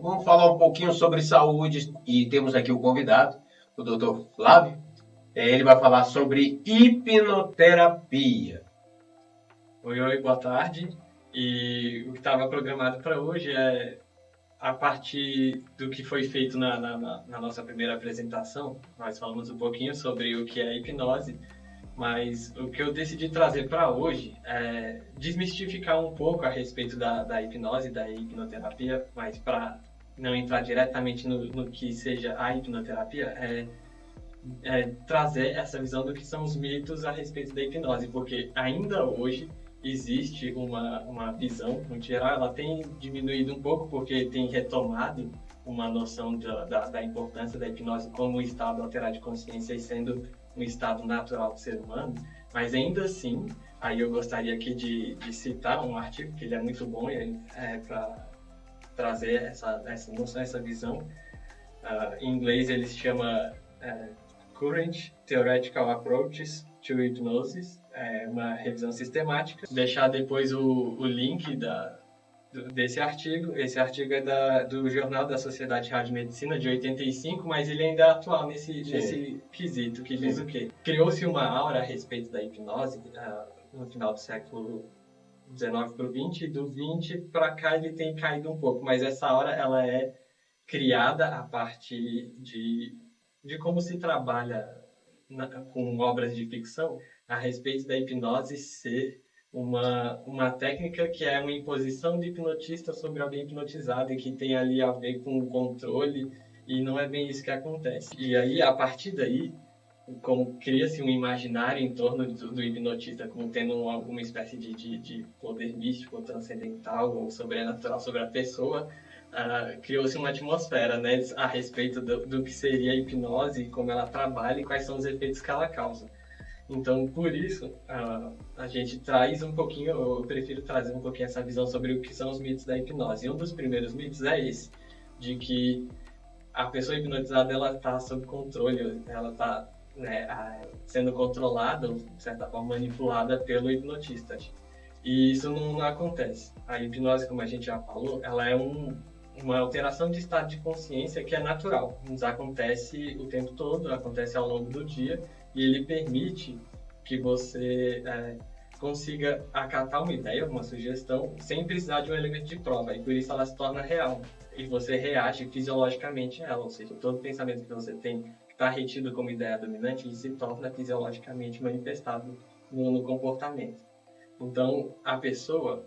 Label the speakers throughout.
Speaker 1: Vamos falar um pouquinho sobre saúde e temos aqui o convidado, o Dr. Flávio. Ele vai falar sobre hipnoterapia.
Speaker 2: Oi, oi, boa tarde. E o que estava programado para hoje é a partir do que foi feito na nossa primeira apresentação. Nós falamos um pouquinho sobre o que é hipnose, mas o que eu decidi trazer para hoje é desmistificar um pouco a respeito da hipnose, da hipnoterapia, mas para não entrar diretamente no que seja a hipnoterapia, trazer essa visão do que são os mitos a respeito da hipnose, porque ainda hoje existe uma visão, no geral, ela tem diminuído um pouco, porque tem retomado uma noção da importância da hipnose como um estado alterado de consciência e sendo um estado natural do ser humano, mas ainda assim, aí eu gostaria aqui de citar um artigo que ele é muito bom para trazer essa noção, essa visão. Em inglês ele se chama Current Theoretical Approaches to Hypnosis, é uma revisão sistemática. Deixar depois o link desse artigo. Esse artigo é do Jornal da Sociedade de Radiomedicina de 85, mas ele ainda é atual nesse quesito, que diz o quê? Criou-se uma aura a respeito da hipnose no final do século 19 para o 20, e do 20 para cá ele tem caído um pouco, mas essa aura ela é criada a partir de como se trabalha com obras de ficção a respeito da hipnose ser uma técnica que é uma imposição de hipnotista sobre alguém hipnotizado e que tem ali a ver com o controle, e não é bem isso que acontece. E aí, a partir daí, como cria-se um imaginário em torno do hipnotista como tendo alguma espécie de poder místico, transcendental ou sobrenatural sobre a pessoa, criou-se uma atmosfera, né, a respeito do que seria a hipnose, como ela trabalha e quais são os efeitos que ela causa. Então, por isso, a gente traz um pouquinho, eu prefiro trazer um pouquinho essa visão sobre o que são os mitos da hipnose. E um dos primeiros mitos é esse, de que a pessoa hipnotizada ela está sob controle, ela está, né, sendo controlada, ou, de certa forma, manipulada pelo hipnotista. E isso não acontece. A hipnose, como a gente já falou, ela é uma alteração de estado de consciência que é natural. Nos acontece o tempo todo, acontece ao longo do dia, e ele permite que você consiga acatar uma ideia, uma sugestão, sem precisar de um elemento de prova, e por isso ela se torna real. E você reage fisiologicamente a ela, ou seja, todo pensamento que você tem que está retido como ideia dominante, ele se torna fisiologicamente manifestado no comportamento. Então, a pessoa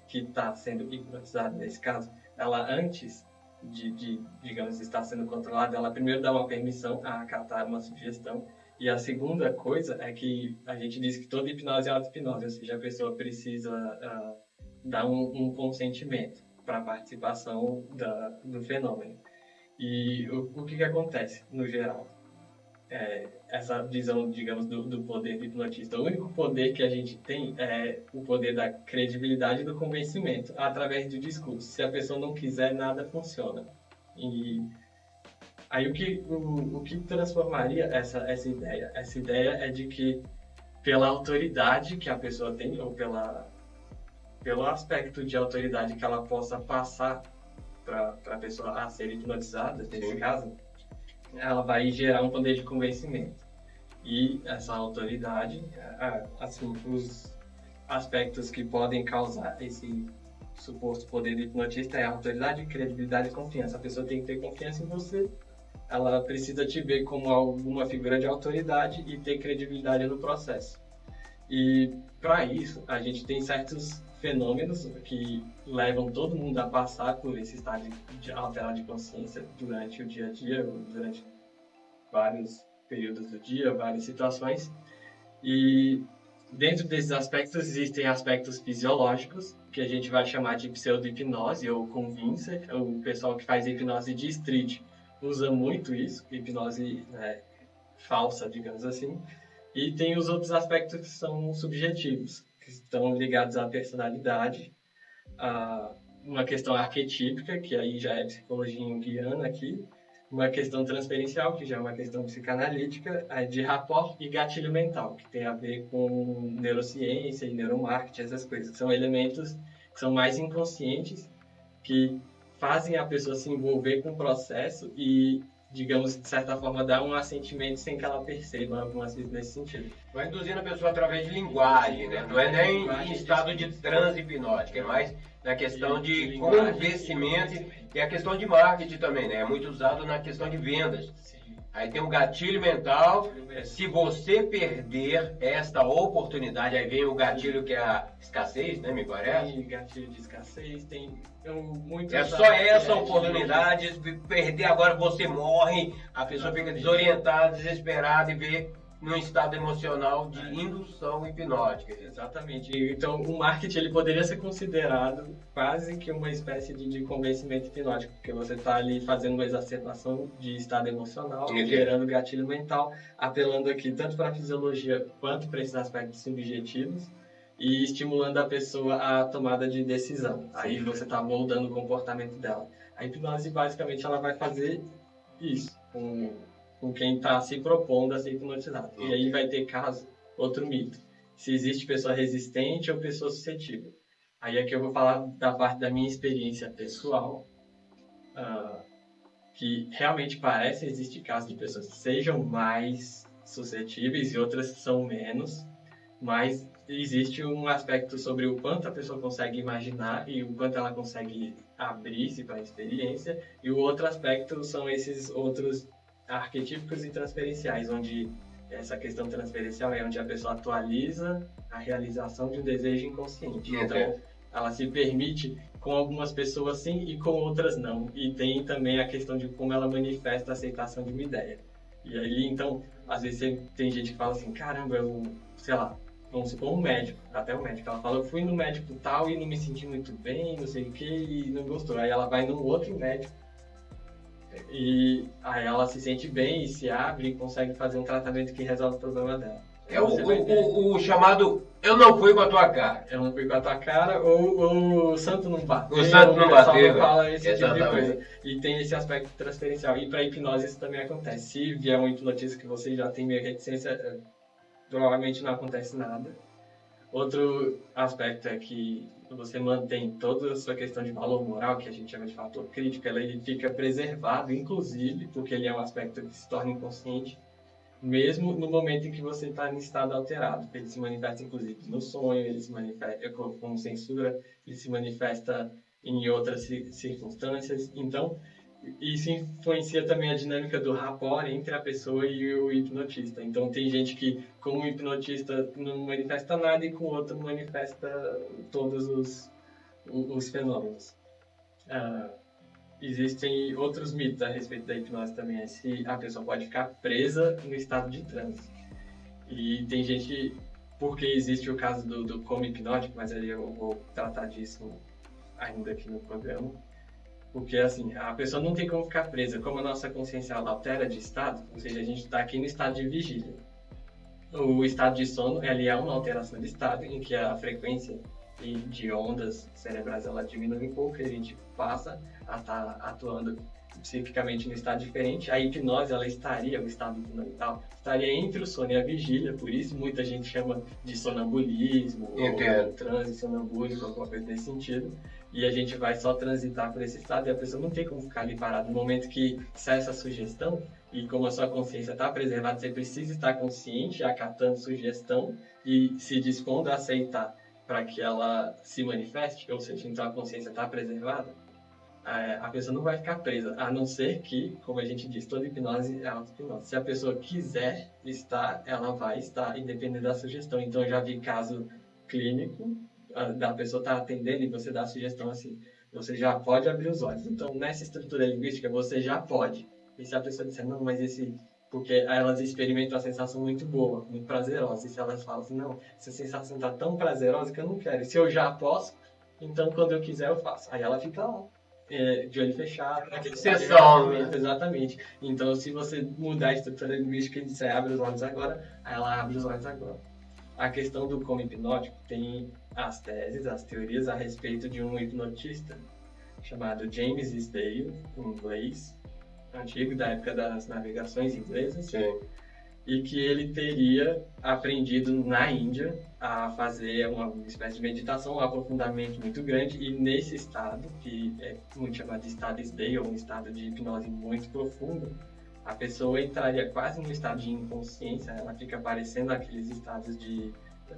Speaker 2: que está sendo hipnotizada, nesse caso, ela antes digamos, estar sendo controlada, ela primeiro dá uma permissão a acatar uma sugestão. E a segunda coisa é que a gente diz que toda hipnose é auto-hipnose, ou seja, a pessoa precisa dar um consentimento para a participação do fenômeno. E o que acontece, no geral? Essa visão, digamos, do poder do hipnotista. O único poder que a gente tem é o poder da credibilidade e do convencimento, através do discurso. Se a pessoa não quiser, nada funciona. E aí o que transformaria essa ideia? Essa ideia é de que, pela autoridade que a pessoa tem, ou pelo aspecto de autoridade que ela possa passar para a pessoa a ser hipnotizada, nesse caso, ela vai gerar um poder de convencimento. E essa autoridade, assim, os aspectos que podem causar esse suposto poder do hipnotista é a autoridade, credibilidade e confiança. A pessoa tem que ter confiança em você, ela precisa te ver como alguma figura de autoridade e ter credibilidade no processo. E para isso, a gente tem certos fenômenos que levam todo mundo a passar por esse estado de alterado de consciência durante o dia a dia, durante vários períodos do dia, várias situações. E dentro desses aspectos existem aspectos fisiológicos, que a gente vai chamar de pseudo-hipnose ou convincer. O pessoal que faz hipnose de street usa muito isso, hipnose falsa, digamos assim. E tem os outros aspectos que são subjetivos, que estão ligados à personalidade, a uma questão arquetípica, que aí já é psicologia junguiana aqui, uma questão transferencial, que já é uma questão psicanalítica, de rapport e gatilho mental, que tem a ver com neurociência e neuromarketing, essas coisas, que são elementos que são mais inconscientes, que fazem a pessoa se envolver com o processo e, digamos, de certa forma, dar um assentimento sem que ela perceba algumas vezes nesse sentido.
Speaker 1: Vai induzindo a pessoa através de linguagem, né? Não é nem em estado de transe hipnótico, é mais na questão de convencimento e a questão de marketing também, né? É muito usado na questão de vendas. Aí tem um gatilho mental, se você perder esta oportunidade, aí vem o gatilho que é a escassez, né, me parece?
Speaker 2: Tem gatilho de escassez, tem muito...
Speaker 1: É só essa oportunidade, se perder agora você morre, a pessoa fica desorientada, desesperada e vê num estado emocional de indução hipnótica.
Speaker 2: Exatamente. Então, o marketing ele poderia ser considerado quase que uma espécie de convencimento hipnótico, porque você está ali fazendo uma exacerbação de estado emocional, gerando gatilho mental, apelando aqui tanto para a fisiologia quanto para esses aspectos subjetivos e estimulando a pessoa à tomada de decisão. Aí você está moldando o comportamento dela. A hipnose, basicamente, ela vai fazer isso com quem está se propondo a ser hipnotizado. E aí vai ter caso, outro mito. Se existe pessoa resistente ou pessoa suscetível. Aí aqui eu vou falar da parte da minha experiência pessoal, que realmente parece existir casos de pessoas que sejam mais suscetíveis e outras são menos, mas existe um aspecto sobre o quanto a pessoa consegue imaginar e o quanto ela consegue abrir-se para a experiência, e o outro aspecto são esses outros arquetípicos e transferenciais, onde essa questão transferencial é onde a pessoa atualiza a realização de um desejo inconsciente. Então, ela se permite com algumas pessoas sim e com outras não. E tem também a questão de como ela manifesta a aceitação de uma ideia. E aí, então, às vezes tem gente que fala assim, caramba, sei lá, vamos supor um médico, até um médico, ela fala, eu fui no médico tal e não me senti muito bem, não sei o que, e não gostou. Aí ela vai num outro médico, e aí ela se sente bem e se abre e consegue fazer um tratamento que resolve o problema dela.
Speaker 1: É o chamado eu não fui com a tua cara.
Speaker 2: Eu não fui com a tua cara, ou o santo não bateu.
Speaker 1: O santo não bateu.
Speaker 2: Não fala esse tipo de coisa. E tem esse aspecto transferencial. E para hipnose isso também acontece. Se vier um hipnotista que você já tem meio reticência, provavelmente não acontece nada. Outro aspecto é que você mantém toda a sua questão de valor moral, que a gente chama de fator crítico, ele fica preservado, inclusive, porque ele é um aspecto que se torna inconsciente, mesmo no momento em que você está em estado alterado. Ele se manifesta, inclusive, no sonho, ele se manifesta com censura, ele se manifesta em outras circunstâncias. Então, isso influencia também a dinâmica do rapport entre a pessoa e o hipnotista. Então, tem gente que, com o hipnotista, não manifesta nada e com o outro manifesta todos os fenômenos. Existem outros mitos a respeito da hipnose também. É se a pessoa pode ficar presa no estado de transe. E tem gente, porque existe o caso do coma hipnótico, mas aí eu vou tratar disso ainda aqui no programa. Porque, assim, a pessoa não tem como ficar presa. Como a nossa consciência altera de estado, ou seja, a gente está aqui no estado de vigília. O estado de sono, ele é uma alteração de estado em que a frequência de ondas cerebrais ela diminui um pouco e a gente passa a estar atuando psiquicamente no estado diferente. A hipnose, ela estaria, o estado hipnomental, estaria entre o sono e a vigília, por isso muita gente chama de sonambulismo, ou transe sonambúlico, alguma coisa nesse sentido. E a gente vai só transitar por esse estado e a pessoa não tem como ficar ali parada. No momento que sai essa sugestão, e como a sua consciência está preservada, você precisa estar consciente, acatando sugestão e se dispondo a aceitar para que ela se manifeste, ou seja, então a consciência está preservada, a pessoa não vai ficar presa, a não ser que, como a gente diz, toda hipnose é auto-hipnose. Se a pessoa quiser estar, ela vai estar, independente da sugestão. Então, eu já vi caso clínico da pessoa estar atendendo e você dá a sugestão assim, você já pode abrir os olhos. Então, nessa estrutura linguística, você já pode. E se a pessoa disser, não, mas esse... Porque elas experimentam a sensação muito boa, muito prazerosa. E se elas falam assim, não, essa sensação está tão prazerosa que eu não quero. E se eu já posso, então quando eu quiser eu faço. Aí ela fica lá, de olho fechado.
Speaker 1: Sessão, né?
Speaker 2: Exatamente. Então, se você mudar a estrutura linguística e disser, abre os olhos agora, aí ela abre os olhos agora. A questão do coma hipnótico tem as teses, as teorias a respeito de um hipnotista chamado James Isdale, em inglês, antigo, da época das navegações inglesas.
Speaker 1: Sim.
Speaker 2: e que ele teria aprendido na Índia a fazer uma espécie de meditação, um aprofundamento muito grande, e nesse estado, que é muito chamado de estado SDA, ou um estado de hipnose muito profundo, a pessoa entraria quase num estado de inconsciência, ela fica parecendo aqueles estados de...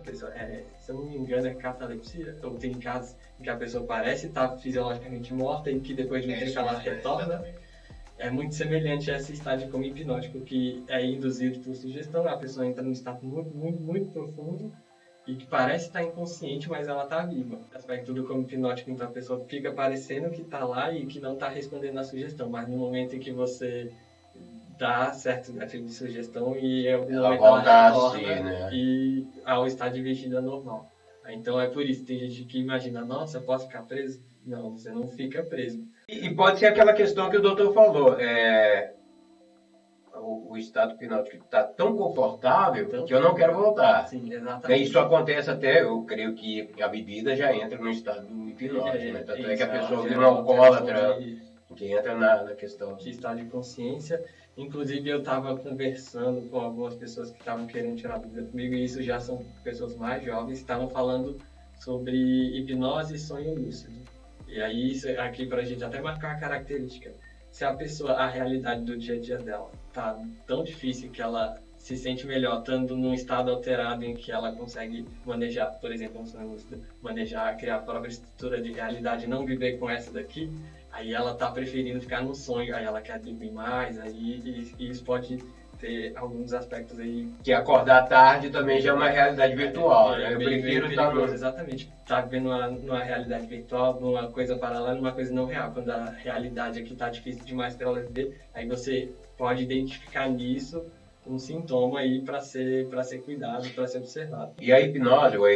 Speaker 2: se eu não me engano, é catalepsia, ou tem casos em que a pessoa parece estar fisiologicamente morta e que depois de um tempo ela retorna. É muito semelhante a esse estado de coma hipnótico que é induzido por sugestão. A pessoa entra num estado muito, muito, muito profundo e que parece estar inconsciente, mas ela está viva. O aspecto do coma hipnótico, então a pessoa fica parecendo que está lá e que não está respondendo à sugestão, mas no momento em que você dá certo tipo de sugestão e em algum momento ela retorna
Speaker 1: né?
Speaker 2: e ao estado de vigília normal. Então é por isso, tem gente que imagina, nossa, eu posso ficar preso? Não, você não fica preso.
Speaker 1: E pode ser aquela questão que o doutor falou, o estado hipnótico está tão confortável que eu não quero voltar.
Speaker 2: Sim, exatamente.
Speaker 1: Isso acontece até, eu creio que a bebida já entra no estado hipnótico, né? Tanto é que a pessoa vira um alcoólatra, que entra na questão
Speaker 2: de estado de consciência. Inclusive, eu estava conversando com algumas pessoas que estavam querendo tirar dúvida comigo, e isso já são pessoas mais jovens, estavam falando sobre hipnose e sonho lúcido. E aí, isso aqui para a gente até marcar a característica. Se a pessoa, a realidade do dia a dia dela tá tão difícil que ela se sente melhor estando num estado alterado em que ela consegue manejar, por exemplo, um sonho lúcido, manejar, criar a própria estrutura de realidade, não viver com essa daqui, aí ela tá preferindo ficar no sonho, aí ela quer dormir mais, aí e isso pode ter alguns aspectos aí.
Speaker 1: Que acordar tarde também já é uma realidade virtual, né? Eu prefiro estar no...
Speaker 2: Exatamente. Tá vivendo numa realidade virtual, numa coisa paralela, numa coisa não real. Quando a realidade aqui tá difícil demais para ela viver, aí você pode identificar nisso um sintoma aí para ser cuidado, para ser observado.
Speaker 1: E a hipnose, ou a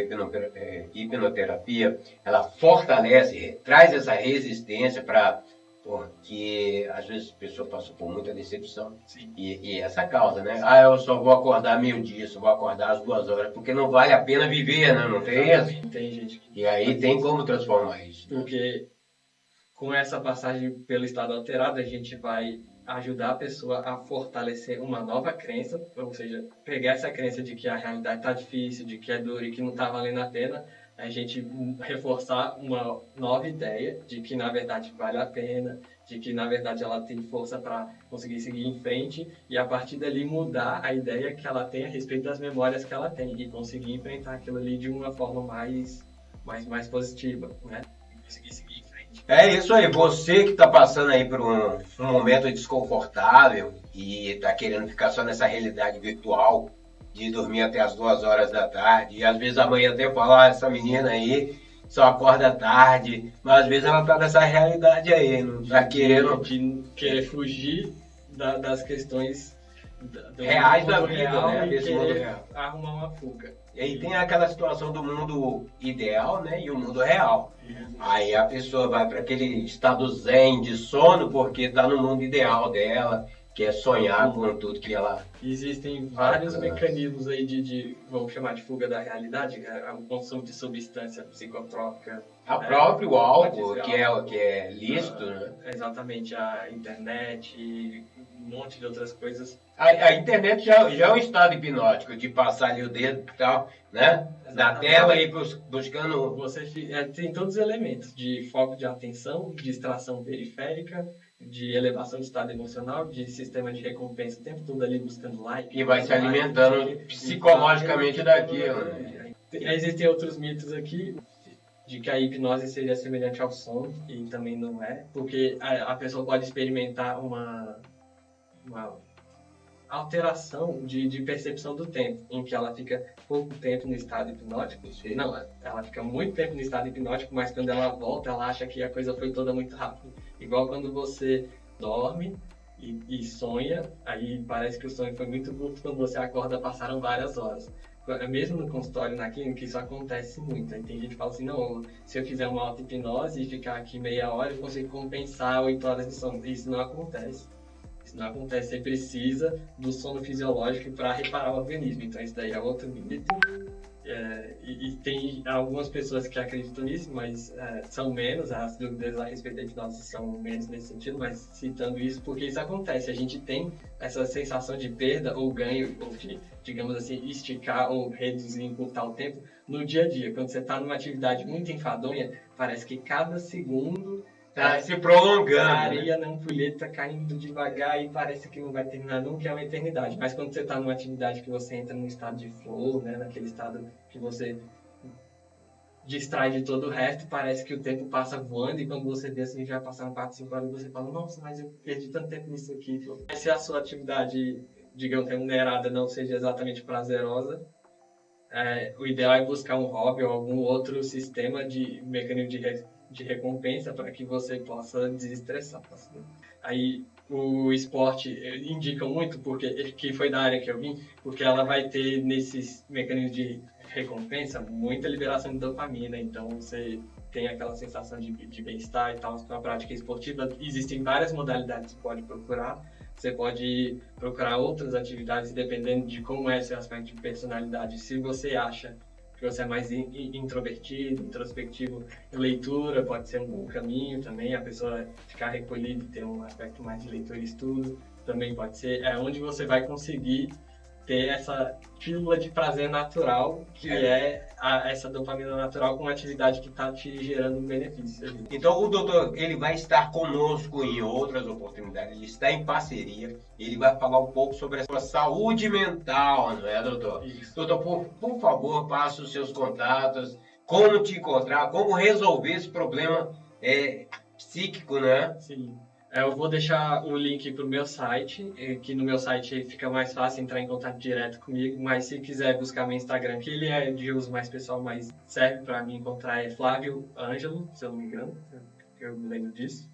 Speaker 1: hipnoterapia, ela fortalece, traz essa resistência para... Porque às vezes a pessoa passa por muita decepção. E essa causa, né? Eu só vou acordar meio-dia, só vou acordar às 2 horas, porque não vale a pena viver, né? Não tem isso?
Speaker 2: Tem gente que...
Speaker 1: E aí tem como transformar isso.
Speaker 2: Porque com essa passagem pelo estado alterado, a gente vai ajudar a pessoa a fortalecer uma nova crença, ou seja, pegar essa crença de que a realidade está difícil, de que é duro e que não está valendo a pena, a gente reforçar uma nova ideia de que na verdade vale a pena, de que na verdade ela tem força para conseguir seguir em frente, e a partir dali mudar a ideia que ela tem a respeito das memórias que ela tem e conseguir enfrentar aquilo ali de uma forma mais positiva, né? E conseguir seguir em frente.
Speaker 1: É isso aí, você que está passando aí por um momento desconfortável e está querendo ficar só nessa realidade virtual, de dormir até as 2 horas da tarde, e às vezes amanhã até falar, essa menina aí só acorda tarde, mas às vezes ela tá nessa realidade aí, não tá querendo...
Speaker 2: De querer fugir das questões
Speaker 1: reais da vida,
Speaker 2: real,
Speaker 1: né?
Speaker 2: Desse
Speaker 1: mundo real.
Speaker 2: Arrumar uma fuga.
Speaker 1: E aí tem aquela situação do mundo ideal, né, e o mundo real. Aí a pessoa vai para aquele estado zen de sono porque tá no mundo ideal dela, que é sonhar com tudo que ela...
Speaker 2: Existem vários mecanismos aí de, vamos chamar de fuga da realidade, o consumo de substância psicotrópica.
Speaker 1: O próprio álcool, que é lícito, né?
Speaker 2: Exatamente, a internet e um monte de outras coisas.
Speaker 1: A internet já é um estado hipnótico, de passar ali o dedo e tal, né? Da tela e buscando...
Speaker 2: Você tem todos os elementos de foco de atenção, de distração periférica, de elevação de estado emocional, de sistema de recompensa, o tempo todo ali buscando like.
Speaker 1: E vai se alimentando psicologicamente daquilo, né?
Speaker 2: Existem outros mitos aqui, de que a hipnose seria semelhante ao sono, e também não é, porque a pessoa pode experimentar uma alteração de percepção do tempo, em que ela fica pouco tempo no estado hipnótico.
Speaker 1: Sim.
Speaker 2: Não, ela fica muito tempo no estado hipnótico, mas quando ela volta, ela acha que a coisa foi toda muito rápido. Igual quando você dorme e sonha, aí parece que o sonho foi muito curto, quando você acorda passaram várias horas. Mesmo no consultório, na clínica, isso acontece muito. Aí tem gente que fala assim, não, se eu fizer uma auto-hipnose e ficar aqui meia hora, eu consigo compensar 8 horas de sono. Isso não acontece. Isso não acontece, você precisa do sono fisiológico para reparar o organismo. Então isso daí é outro mito. E tem algumas pessoas que acreditam nisso, mas são menos, as dúvidas a respeito da hipnose são menos nesse sentido, mas citando isso, porque isso acontece, a gente tem essa sensação de perda ou ganho, ou de, digamos assim, esticar ou reduzir, encurtar o tempo no dia a dia. Quando você está numa atividade muito enfadonha, parece que cada segundo
Speaker 1: Tá se prolongando,
Speaker 2: a
Speaker 1: né?
Speaker 2: areia na ampulheta caindo devagar e parece que não vai terminar nunca, é uma eternidade. Mas quando você está numa atividade que você entra num estado de flow, né, naquele estado que você distrai de todo o resto, parece que o tempo passa voando e quando você vê assim, já passaram 4, 5 horas, você fala, nossa, mas eu perdi tanto tempo nisso aqui. Se a sua atividade, digamos, remunerada não seja exatamente prazerosa, o ideal é buscar um hobby ou algum outro sistema de mecanismo de recompensa para que você possa desestressar. Aí o esporte indica muito, porque que foi da área que eu vim, porque ela vai ter nesses mecanismos de recompensa muita liberação de dopamina, então você tem aquela sensação de bem-estar e tal. Com a prática esportiva existem várias modalidades que você pode procurar. Você pode procurar outras atividades dependendo de como é seu aspecto de personalidade. Se você acha que você é mais introvertido, introspectivo, leitura pode ser um bom caminho também. A pessoa ficar recolhida e ter um aspecto mais de leitura e estudo também pode ser. É onde você vai conseguir ter essa pílula de prazer natural, que essa dopamina natural com uma atividade que está te gerando um benefício.
Speaker 1: Então o doutor, ele vai estar conosco em outras oportunidades, ele está em parceria, ele vai falar um pouco sobre a sua saúde mental, não é, doutor?
Speaker 2: Isso.
Speaker 1: Doutor, por favor, passe os seus contatos, como te encontrar, como resolver esse problema psíquico, né?
Speaker 2: Sim. Eu vou deixar o link para o meu site, que no meu site fica mais fácil entrar em contato direto comigo, mas se quiser buscar meu Instagram, que ele é de uso mais pessoal, mas serve para me encontrar, é Flávio Ângelo, se eu não me engano, eu me lembro disso.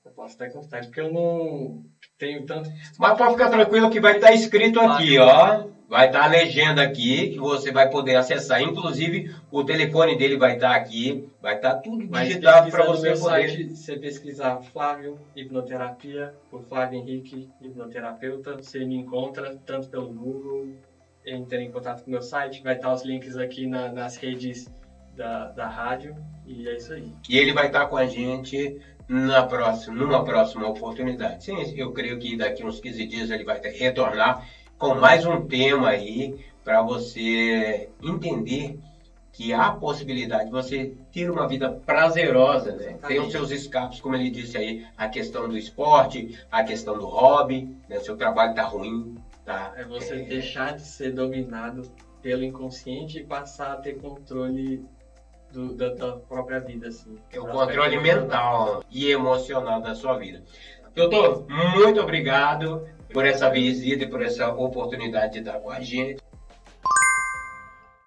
Speaker 2: Eu posso até contar, porque eu não tenho tanto...
Speaker 1: Mas pode ficar tranquilo que vai estar escrito aqui, ó. Vai estar a legenda aqui, que você vai poder acessar. Inclusive, o telefone dele vai estar aqui. Vai estar tudo digitado para você
Speaker 2: no
Speaker 1: poder...
Speaker 2: site, você pesquisar Flávio Hipnoterapia, ou Flávio Henrique Hipnoterapeuta, você me encontra tanto pelo Google, entre em contato com o meu site, vai estar os links aqui nas redes da rádio, e é isso aí.
Speaker 1: E ele vai estar com a gente numa próxima oportunidade. Sim, eu creio que daqui uns 15 dias ele vai retornar com mais um tema aí para você entender que há a possibilidade de você ter uma vida prazerosa, né? Tem os seus escapes, como ele disse aí, a questão do esporte, a questão do hobby, né? Seu trabalho tá ruim, tá?
Speaker 2: É você deixar de ser dominado pelo inconsciente e passar a ter controle da própria vida, assim.
Speaker 1: É o controle mental e emocional da sua vida. Doutor, muito obrigado por essa visita e por essa oportunidade de estar com a gente.